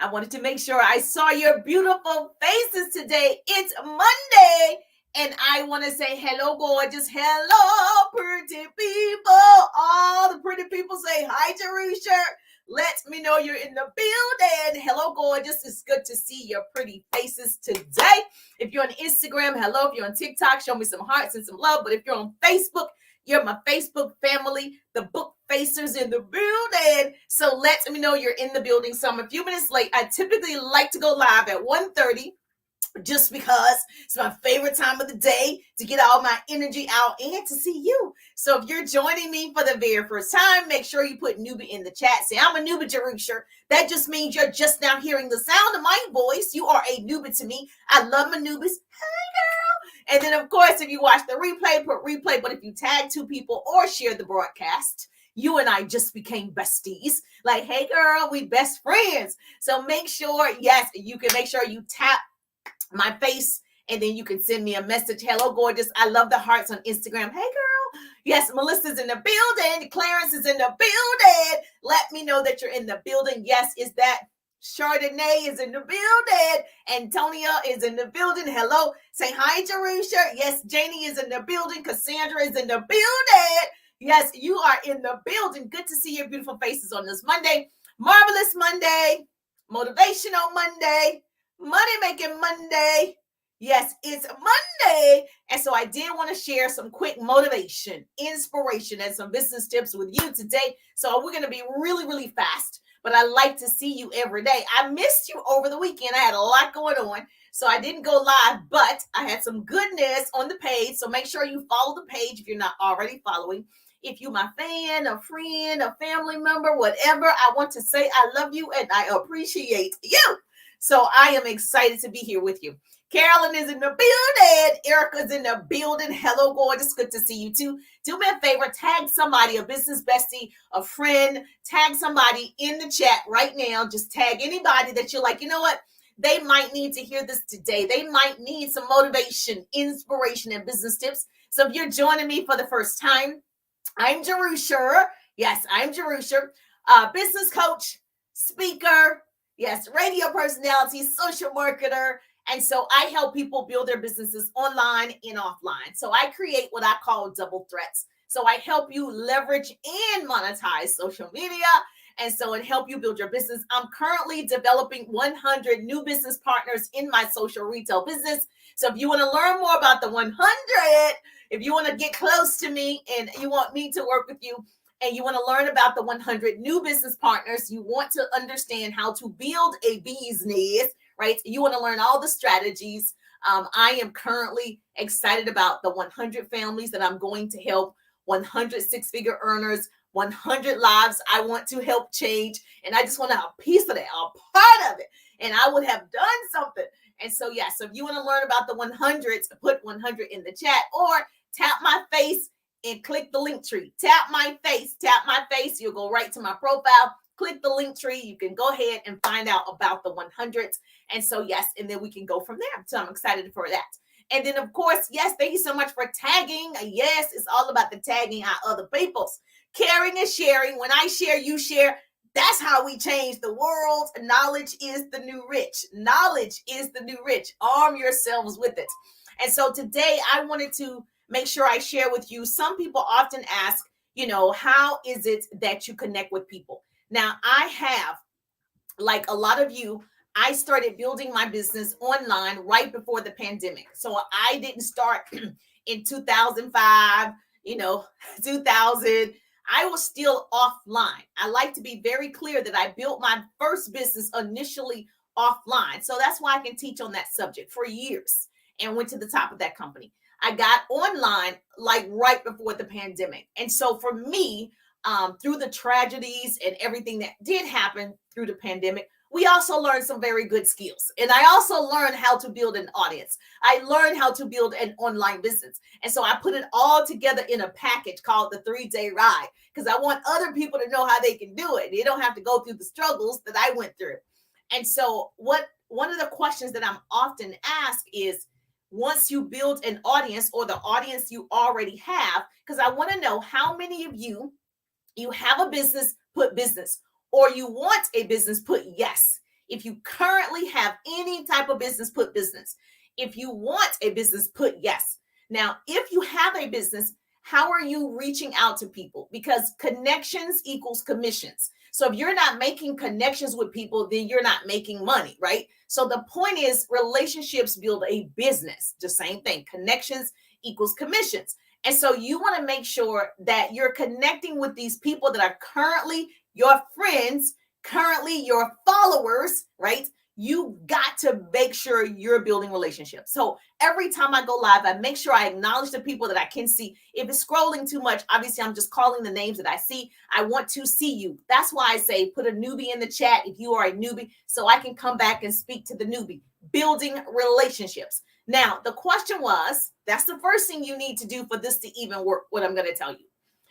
I wanted to make sure I saw your beautiful faces today. It's Monday, and I want to say hello, gorgeous. Hello, pretty people. All the pretty people say hi, Jerusha. Let me know you're in the building. Hello, gorgeous. It's good to see your pretty faces today. If you're on Instagram, hello. If you're on TikTok, show me some hearts and some love. But if you're on Facebook, you're my Facebook family, the book facers in the building. So let me know you're in the building. So I'm a few minutes late. I typically like to go live at 1:30 just because it's my favorite time of the day to get all my energy out and to see you. So if you're joining me for the very first time, make sure you put newbie in the chat. Say, I'm a newbie, Jerusha. That just means you're just now hearing the sound of my voice. You are a newbie to me. I love my newbies. Hi, girl. And then, of course, if you watch the replay, put replay. But if you tag two people or share the broadcast, you and I just became besties. Like, hey, girl, we best friends. So make sure, yes, you can make sure you tap my face, and then you can send me a message. Hello, gorgeous. I love the hearts on Instagram. Hey, girl. Yes, Melissa's in the building. Clarence is in the building. Let me know that you're in the building. Yes, is that Chardonnay is in the building. Antonia is in the building. Hello. Say hi, Jerusha. Yes, Janie is in the building. Cassandra is in the building. Yes, you are in the building. Good to see your beautiful faces on this Monday. Marvelous Monday. Motivational Monday. Money making Monday. Yes, it's Monday. And so I did want to share some quick motivation, inspiration, and some business tips with you today. So we're going to be really, really fast, but I like to see you every day. I missed you over the weekend. I had a lot going on, so I didn't go live, but I had some goodness on the page. So make sure you follow the page if you're not already following. If you're my fan, a friend, a family member, whatever, I want to say I love you and I appreciate you. So I am excited to be here with you. Carolyn is in the building. Erica's in the building. Hello, gorgeous. Good to see you too. Do me a favor, tag somebody, a business bestie, a friend, tag somebody in the chat right now. Just tag anybody that you're like, you know what? They might need to hear this today. They might need some motivation, inspiration, and business tips. So if you're joining me for the first time, I'm Jerusha. Yes, I'm Jerusha, business coach, speaker, yes, radio personality, social marketer. And so I help people build their businesses online and offline. So I create what I call double threats. So I help you leverage and monetize social media. And so it help you build your business. I'm currently developing 100 new business partners in my social retail business. So if you want to learn more about the 100, if you want to get close to me and you want me to work with you, and you want to learn about the 100 new business partners, you want to understand how to build a business, right? You want to learn all the strategies. I am currently excited about the 100 families that I'm going to help, 100 six-figure earners, 100 lives I want to help change. And I just want to have a piece of that, a part of it. And I would have done something. And so, yeah, so if you want to learn about the 100s, put 100 in the chat or tap my face and click the link tree. Tap my face. You'll go right to my profile. Click the link tree. You can go ahead and find out about the 100s. And so, yes, and then we can go from there. So I'm excited for that. And then, of course, yes, thank you so much for tagging. Yes, it's all about the tagging out other people's. Caring and sharing. When I share, you share. That's how we change the world. Knowledge is the new rich. Knowledge is the new rich. Arm yourselves with it. And so today I wanted to make sure I share with you. Some people often ask, how is it that you connect with people? Now, I have, like a lot of you, I started building my business online right before the pandemic. So I didn't start in 2005, 2000. I was still offline. I like to be very clear that I built my first business initially offline. So that's why I can teach on that subject for years and went to the top of that company. I got online like right before the pandemic. And so for me, through the tragedies and everything that did happen through the pandemic, we also learned some very good skills. And I also learned how to build an audience. I learned how to build an online business. And so I put it all together in a package called the 3-Day Ride, because I want other people to know how they can do it. They don't have to go through the struggles that I went through. And so one of the questions that I'm often asked is, once you build an audience or the audience you already have, because I want to know how many of you have a business, put business, or you want a business, put yes. If you currently have any type of business, put business. If you want a business, put yes. Now, if you have a business, how are you reaching out to people? Because connections equals commissions. So if you're not making connections with people, then you're not making money, right? So the point is relationships build a business. The same thing. Connections equals commissions. And so you want to make sure that you're connecting with these people that are currently your friends, currently your followers, right? You got to make sure you're building relationships. So every time I go live, I make sure I acknowledge the people that I can see. If it's scrolling too much, obviously I'm just calling the names that I see. I want to see you. That's why I say put a newbie in the chat if you are a newbie, so I can come back and speak to the newbie. Building relationships. Now, the question was, that's the first thing you need to do for this to even work, what I'm going to tell you.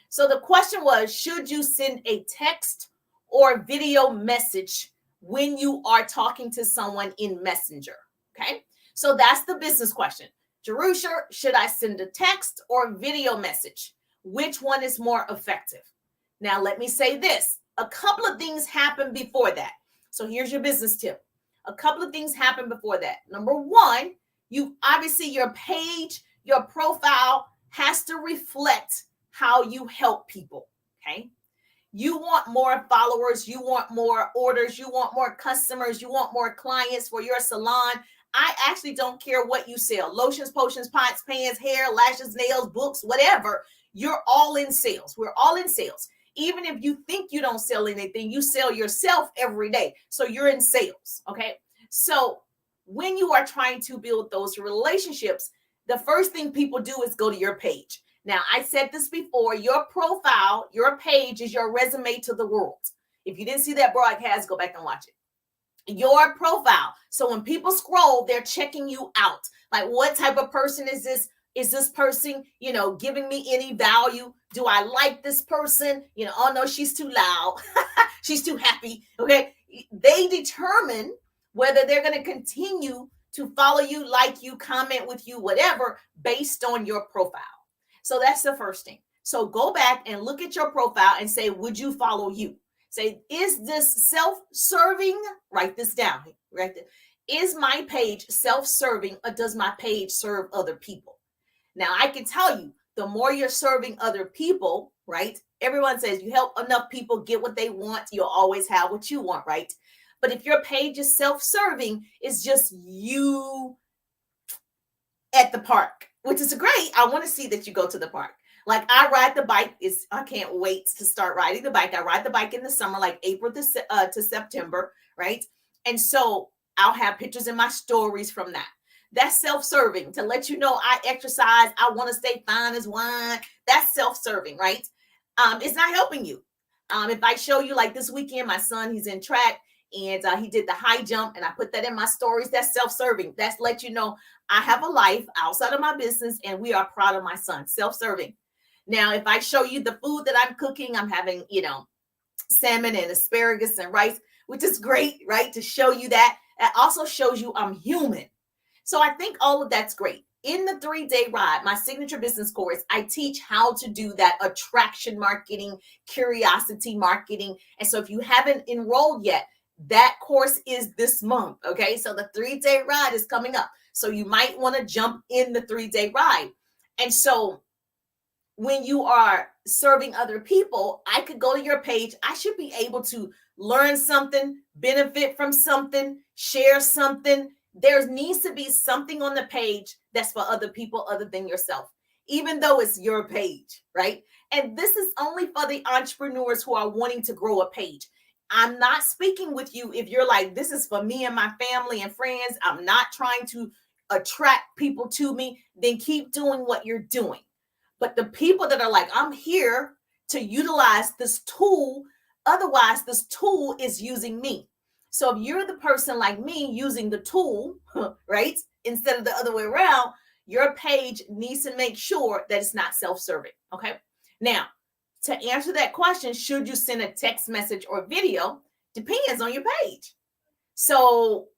So the question was, should you send a text or video message when you are talking to someone in Messenger? Okay, so that's the business question. Jerusha, should I send a text or video message? Which one is more effective? Now, let me say this. A couple of things happen before that. So here's your business tip. A couple of things happen before that. Number one, you obviously, your page, your profile has to reflect how you help people. Okay. You want more followers, you want more orders, you want more customers, you want more clients for your salon. I actually don't care what you sell. Lotions, potions, pots, pans, hair, lashes, nails, books, whatever. You're all in sales. We're all in sales. Even if you think you don't sell anything, you sell yourself every day. So you're in sales. Okay. So when you are trying to build those relationships, the first thing people do is go to your page. Now, I said this before, your profile, your page is your resume to the world. If you didn't see that broadcast, go back and watch it. Your profile. So when people scroll, they're checking you out. Like, what type of person is this? Is this person, giving me any value? Do I like this person? Oh no, she's too loud. She's too happy. Okay. They determine whether they're going to continue to follow you, like you, comment with you, whatever, based on your profile. So that's the first thing. So go back and look at your profile and say, would you follow you? Say, is this self-serving? Write this down. Right there. Is my page self-serving, or does my page serve other people? Now, I can tell you, the more you're serving other people, right? Everyone says you help enough people get what they want, you'll always have what you want, right? But if your page is self-serving, it's just you at the park, which is great. I want to see that you go to the park. Like, I ride the bike. I can't wait to start riding the bike. I ride the bike in the summer, like April to September, right? And so I'll have pictures in my stories from that. That's self-serving, to let you know I exercise. I want to stay fine as wine. That's self-serving, right? It's not helping you. If I show you, like this weekend, my son, he's in track, and he did the high jump, and I put that in my stories. That's self-serving. That's let you know I have a life outside of my business, and we are proud of my son. Self-serving. Now, if I show you the food that I'm cooking, I'm having, salmon and asparagus and rice, which is great, right? To show you that. It also shows you I'm human. So I think all of that's great. In the 3-day ride, my signature business course, I teach how to do that attraction marketing, curiosity marketing. And so if you haven't enrolled yet, that course is this month. Okay. So the 3-day ride is coming up. So you might want to jump in the 3-day ride. And so when you are serving other people, I could go to your page. I should be able to learn something, benefit from something, share something. There needs to be something on the page that's for other people other than yourself, even though it's your page, right? And this is only for the entrepreneurs who are wanting to grow a page. I'm not speaking with you if you're like, this is for me and my family and friends. I'm not trying to attract people to me. Then keep doing what you're doing. But the people that are like, I'm here to utilize this tool. Otherwise, this tool is using me. So if you're the person like me using the tool, right, instead of the other way around, your page needs to make sure that it's not self-serving. Okay. Now, to answer that question, should you send a text message or video? Depends on your page. So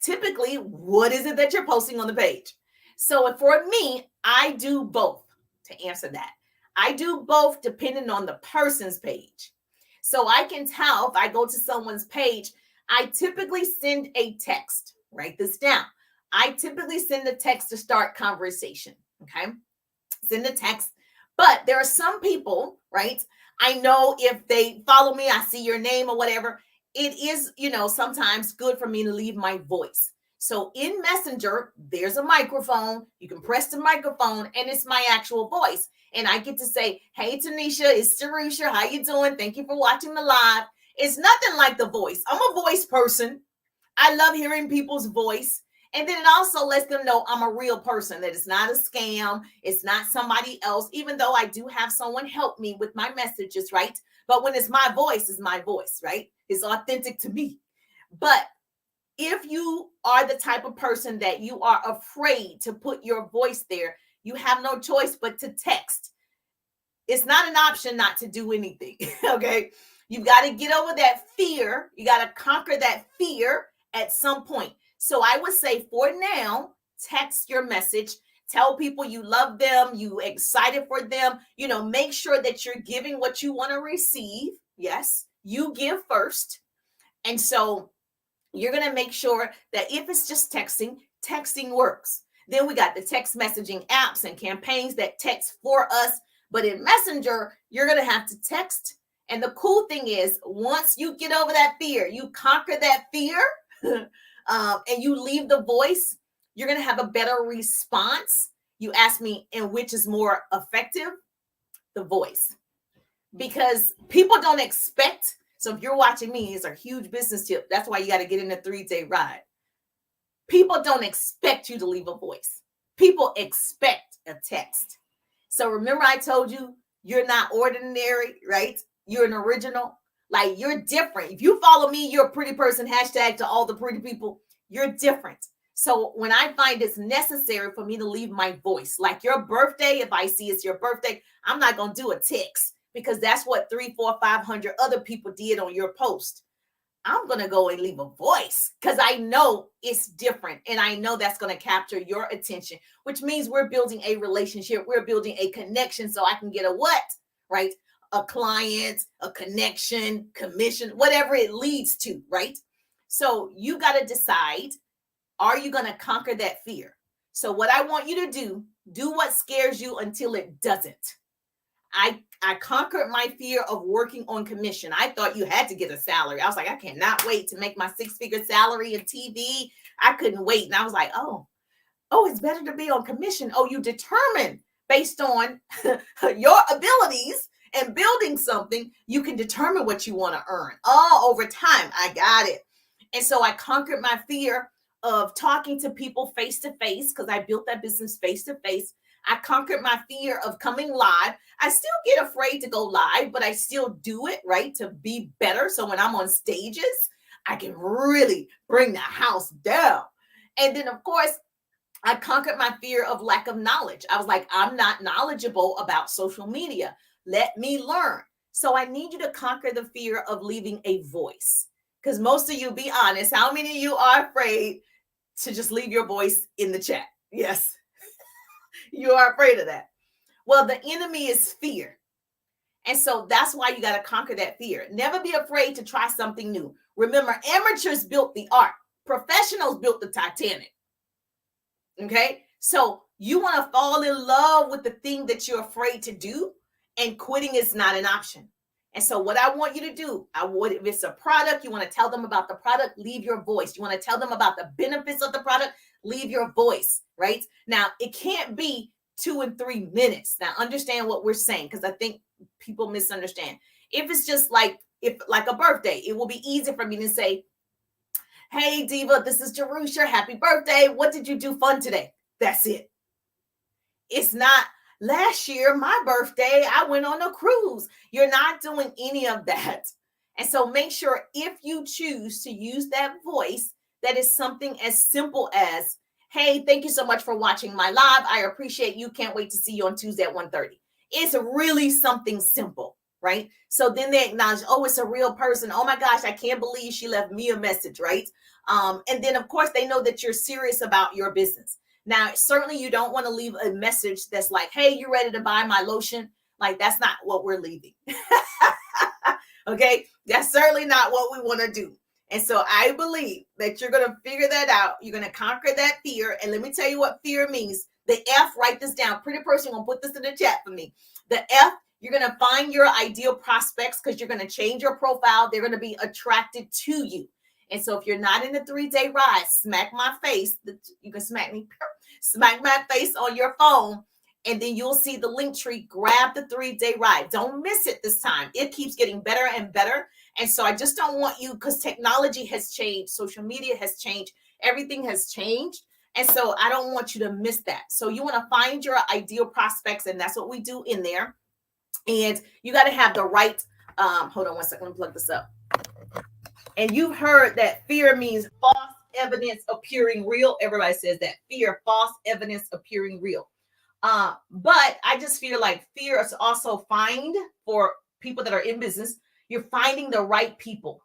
typically, what is it that you're posting on the page? So for me, I do both. To answer that, I do both depending on the person's page. So I can tell if I go to someone's page, I typically send a text. Write this down. I typically send a text to start conversation. Okay. Send a text. But there are some people, right? I know if they follow me, I see your name or whatever. It is, sometimes good for me to leave my voice. So in Messenger, there's a microphone. You can press the microphone and it's my actual voice. And I get to say, hey, Tanisha, it's Jerusha. How you doing? Thank you for watching the live. It's nothing like the voice. I'm a voice person. I love hearing people's voice. And then it also lets them know I'm a real person, that it's not a scam. It's not somebody else, even though I do have someone help me with my messages, right? But when it's my voice, right? It's authentic to me. But if you are the type of person that you are afraid to put your voice there, you have no choice but to text. It's not an option not to do anything, okay? You've got to get over that fear. You got to conquer that fear at some point. So I would say for now, text your message. Tell people you love them, you excited for them. Make sure that you're giving what you want to receive. Yes, you give first. And so you're going to make sure that if it's just texting works. Then we got the text messaging apps and campaigns that text for us. But in Messenger, you're going to have to text. And the cool thing is, once you get over that fear, you conquer that fear, and you leave the voice, you're going to have a better response. You ask me, and which is more effective? The voice. Because people don't expect. So if you're watching me, it's a huge business tip. That's why you got to get in a 3-day ride. People don't expect you to leave a voice. People expect a text. So remember I told you, you're not ordinary, right? You're an original. Like, you're different. If you follow me, you're a pretty person. Hashtag to all the pretty people. You're different. So when I find it's necessary for me to leave my voice, like your birthday, if I see it's your birthday, I'm not going to do a text because that's what 300, 400, 500 other people did on your post. I'm going to go and leave a voice because I know it's different. And I know that's going to capture your attention, which means we're building a relationship. We're building a connection so I can get a what, right? A client, a connection, commission, whatever it leads to, right? So you got to decide, are you going to conquer that fear? So what I want you to do what scares you until it doesn't. I conquered my fear of working on commission. I thought you had to get a salary. I was like, I cannot wait to make my 6-figure salary in TV. I couldn't wait. And I was like, oh, it's better to be on commission. Oh, you determine based on your abilities and building something, you can determine what you want to earn. Oh, over time, I got it. And so I conquered my fear of talking to people face to face because I built that business face to face. I conquered my fear of coming live. I still get afraid to go live, but I still do it, right, to be better. So when I'm on stages, I can really bring the house down. And then, of course, I conquered my fear of lack of knowledge. I was like, I'm not knowledgeable about social media. Let me learn. So I need you to conquer the fear of leaving a voice. Because most of you, be honest, how many of you are afraid to just leave your voice in the chat? Yes. You are afraid of that. Well, the enemy is fear. And so that's why you got to conquer that fear. Never be afraid to try something new. Remember, amateurs built the ark. Professionals built the Titanic. Okay? So you want to fall in love with the thing that you're afraid to do, and quitting is not an option. And so what I want you to do, if it's a product, you want to tell them about the product, leave your voice. You want to tell them about the benefits of the product, leave your voice, right? Now, it can't be 2 and 3 minutes. Now, understand what we're saying, because I think people misunderstand. If it's just like a birthday, it will be easy for me to say, hey, Diva, this is Jerusha. Happy birthday. What did you do fun today? That's it. It's not, last year, my birthday, I went on a cruise. You're not doing any of that. And so make sure if you choose to use that voice, that is something as simple as, hey, thank you so much for watching my live. I appreciate you. Can't wait to see you on Tuesday at 1:30. It's really something simple, right? So then they acknowledge, oh, it's a real person. Oh my gosh, I can't believe she left me a message, right? And then, of course, they know that you're serious about your business. Now, certainly you don't want to leave a message that's like, hey, you ready to buy my lotion? Like, that's not what we're leaving. Okay? That's certainly not what we want to do. And so I believe that you're going to figure that out. You're going to conquer that fear. And let me tell you what fear means. The F, write this down. Pretty person, going to put this in the chat for me. The F, you're going to find your ideal prospects because you're going to change your profile. They're going to be attracted to you. And so if you're not in the 3-day ride, smack my face. You can smack me, smack my face on your phone. And then you'll see the link tree. Grab the 3-day ride. Don't miss it this time. It keeps getting better and better. And so I just don't want you, because technology has changed. Social media has changed. Everything has changed. And so I don't want you to miss that. So you want to find your ideal prospects. And that's what we do in there. And you got to have the right, hold on one second. Let me plug this up. And you've heard that fear means false evidence appearing real. Everybody says that. Fear, false evidence appearing real. But I just feel like fear is also find for people that are in business. You're finding the right people.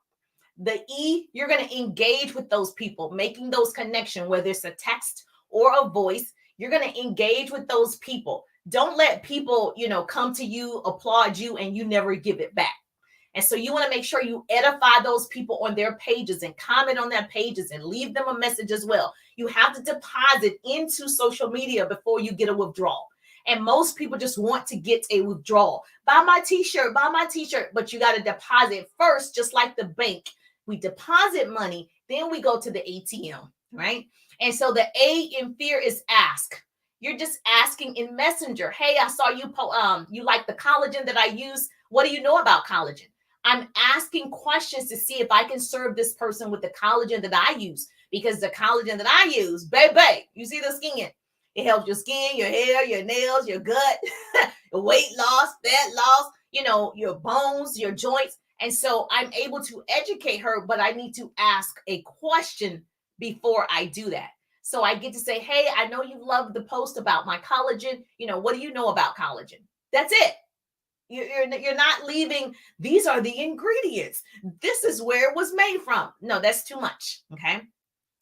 The E, you're going to engage with those people, making those connections, whether it's a text or a voice. You're going to engage with those people. Don't let people, come to you, applaud you, and you never give it back. And so you want to make sure you edify those people on their pages and comment on their pages and leave them a message as well. You have to deposit into social media before you get a withdrawal. And most people just want to get a withdrawal. Buy my t-shirt, but you got to deposit first, just like the bank. We deposit money, then we go to the ATM, right? And so the A in fear is ask. You're just asking in Messenger. Hey, I saw you, you like the collagen that I use. What do you know about collagen? I'm asking questions to see if I can serve this person with the collagen that I use, because the collagen that I use, baby, you see the skin. It helps your skin, your hair, your nails, your gut, weight loss, fat loss, your bones, your joints. And so I'm able to educate her, but I need to ask a question before I do that. So I get to say, hey, I know you love the post about my collagen. What do you know about collagen? That's it. You're not leaving. These are the ingredients. This is where it was made from. No, that's too much. Okay.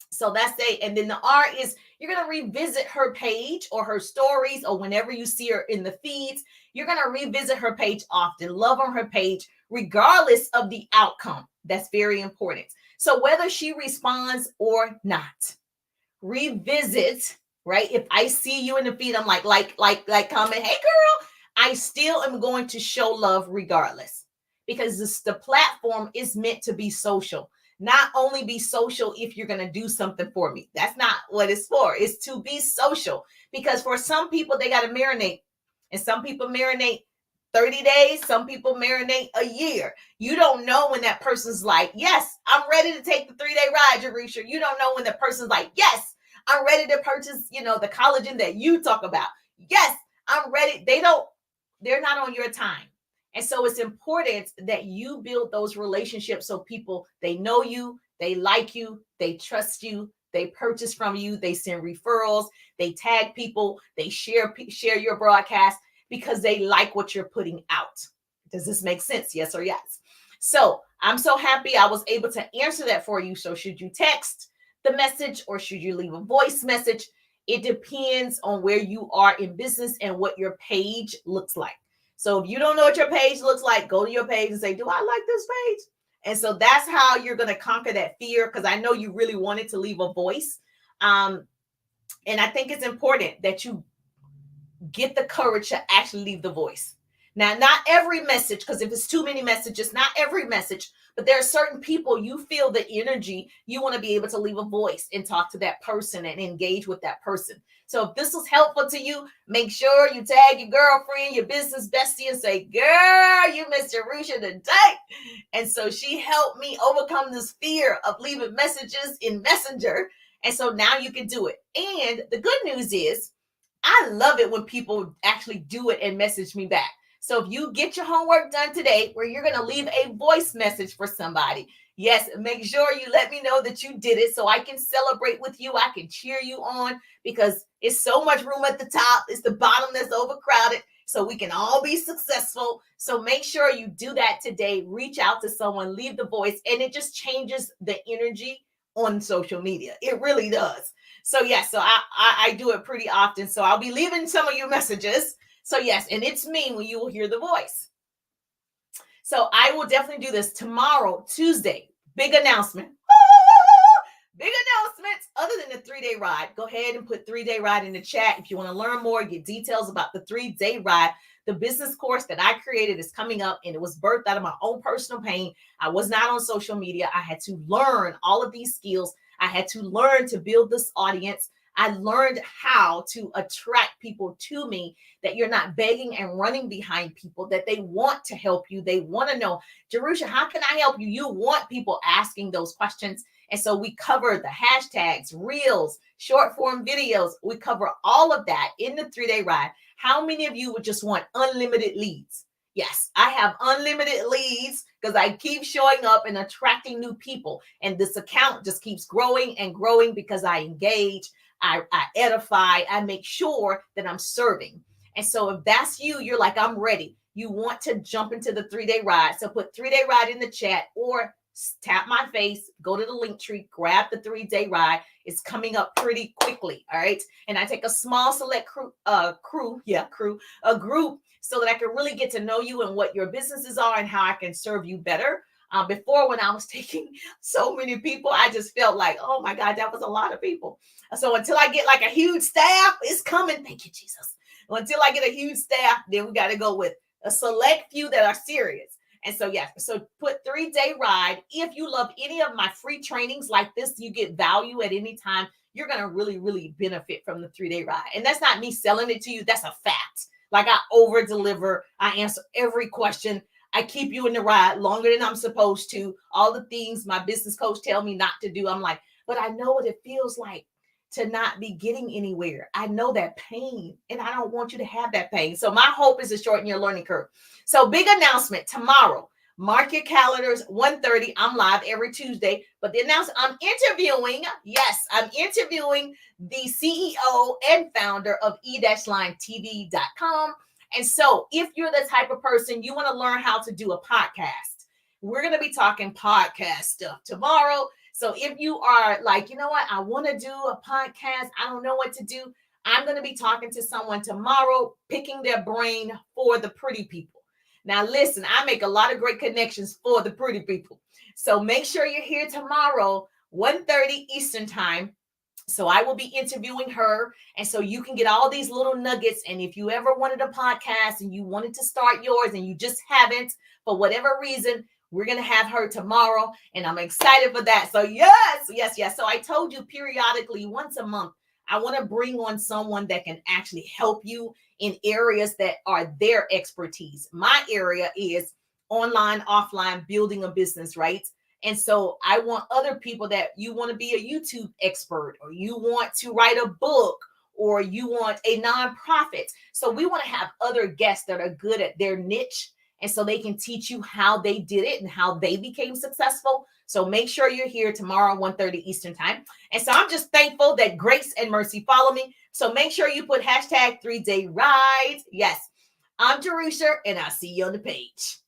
So that's A. And then the R is you're going to revisit her page or her stories, or whenever you see her in the feeds, you're going to revisit her page often, love on her page, regardless of the outcome. That's very important. So whether she responds or not, revisit, right? If I see you in the feed, I'm like, comment, hey girl, I still am going to show love regardless, because the platform is meant to be social. Not only be social if you're going to do something for me. That's not what it's for. It's to be social, because for some people, they got to marinate, and some people marinate 30 days. Some people marinate a year. You don't know when that person's like, yes, I'm ready to take the 3-day ride, Jerisha. You don't know when the person's like, yes, I'm ready to purchase, the collagen that you talk about. Yes, I'm ready. They're not on your time. And so it's important that you build those relationships so people, they know you, they like you, they trust you, they purchase from you, they send referrals, they tag people, they share your broadcast because they like what you're putting out. Does this make sense? Yes or yes? So I'm so happy I was able to answer that for you. So should you text the message or should you leave a voice message? It depends on where you are in business and what your page looks like. So if you don't know what your page looks like, go to your page and say, do I like this page? And so that's how you're going to conquer that fear, because I know you really wanted to leave a voice. And I think it's important that you get the courage to actually leave the voice. Now, not every message, because if it's too many messages, not every message, but there are certain people you feel the energy, you want to be able to leave a voice and talk to that person and engage with that person. So if this was helpful to you, make sure you tag your girlfriend, your business bestie, and say, girl, you missed Jerisha today. And so she helped me overcome this fear of leaving messages in Messenger. And so now you can do it. And the good news is, I love it when people actually do it and message me back. So if you get your homework done today, where you're going to leave a voice message for somebody, yes, make sure you let me know that you did it so I can celebrate with you. I can cheer you on, because it's so much room at the top. It's the bottom that's overcrowded, so we can all be successful. So make sure you do that today. Reach out to someone, leave the voice, and it just changes the energy on social media. It really does. So yes, so I do it pretty often. So I'll be leaving some of you messages. So yes, and it's me when you will hear the voice. So I will definitely do this tomorrow, Tuesday. Big announcement. the 3-day ride, go ahead and put 3-day ride in the chat. If you want to learn more, get details about the 3-day ride. The business course that I created is coming up, and it was birthed out of my own personal pain. I was not on social media. I had to learn all of these skills. I had to learn to build this audience. I learned how to attract people to me, that you're not begging and running behind people, that they want to help you. They want to know, Jerusha, how can I help you? You want people asking those questions. And so we cover the hashtags, reels, short form videos. We cover all of that in the 3-day ride. How many of you would just want unlimited leads? Yes, I have unlimited leads because I keep showing up and attracting new people. And this account just keeps growing and growing because I engage, I edify, I make sure that I'm serving. And so if that's you, you're like, I'm ready. You want to jump into the 3-day ride. So put 3-day ride in the chat or tap my face, go to the link tree, grab the 3-day ride. It's coming up pretty quickly. All right. And I take a small select a group, so that I can really get to know you and what your businesses are and how I can serve you better. Before, when I was taking so many people, I just felt like, oh my God, that was a lot of people. So until I get like a huge staff, it's coming. Thank you, Jesus. Until I get a huge staff, then we got to go with a select few that are serious. And so, yes, so put 3-day ride. If you love any of my free trainings like this, you get value at any time. You're going to really, really benefit from the 3-day ride. And that's not me selling it to you. That's a fact. Like, I over deliver. I answer every question. I keep you in the ride longer than I'm supposed to. All the things my business coach tell me not to do. I'm like, but I know what it feels like to not be getting anywhere. I know that pain, and I don't want you to have that pain. So my hope is to shorten your learning curve. So big announcement tomorrow. Mark your calendars, 1:30. I'm live every Tuesday. But the announcement, I'm interviewing the CEO and founder of e-linetv.com. And so if you're the type of person, you want to learn how to do a podcast, we're going to be talking podcast stuff tomorrow. So if you are like, you know what, I want to do a podcast, I don't know what to do, I'm going to be talking to someone tomorrow, picking their brain for the pretty people. Now, listen, I make a lot of great connections for the pretty people. So make sure you're here tomorrow, 1:30 Eastern time. So I will be interviewing her. And so you can get all these little nuggets. And if you ever wanted a podcast and you wanted to start yours and you just haven't, for whatever reason, we're going to have her tomorrow. And I'm excited for that. So yes. So I told you periodically, once a month, I want to bring on someone that can actually help you in areas that are their expertise. My area is online, offline, building a business, right? And so I want other people that you want to be a YouTube expert, or you want to write a book, or you want a nonprofit. So we want to have other guests that are good at their niche. And so they can teach you how they did it and how they became successful. So make sure you're here tomorrow, 1:30 Eastern time. And so I'm just thankful that grace and mercy follow me. So make sure you put hashtag 3-day ride. Yes, I'm Jerusha, and I'll see you on the page.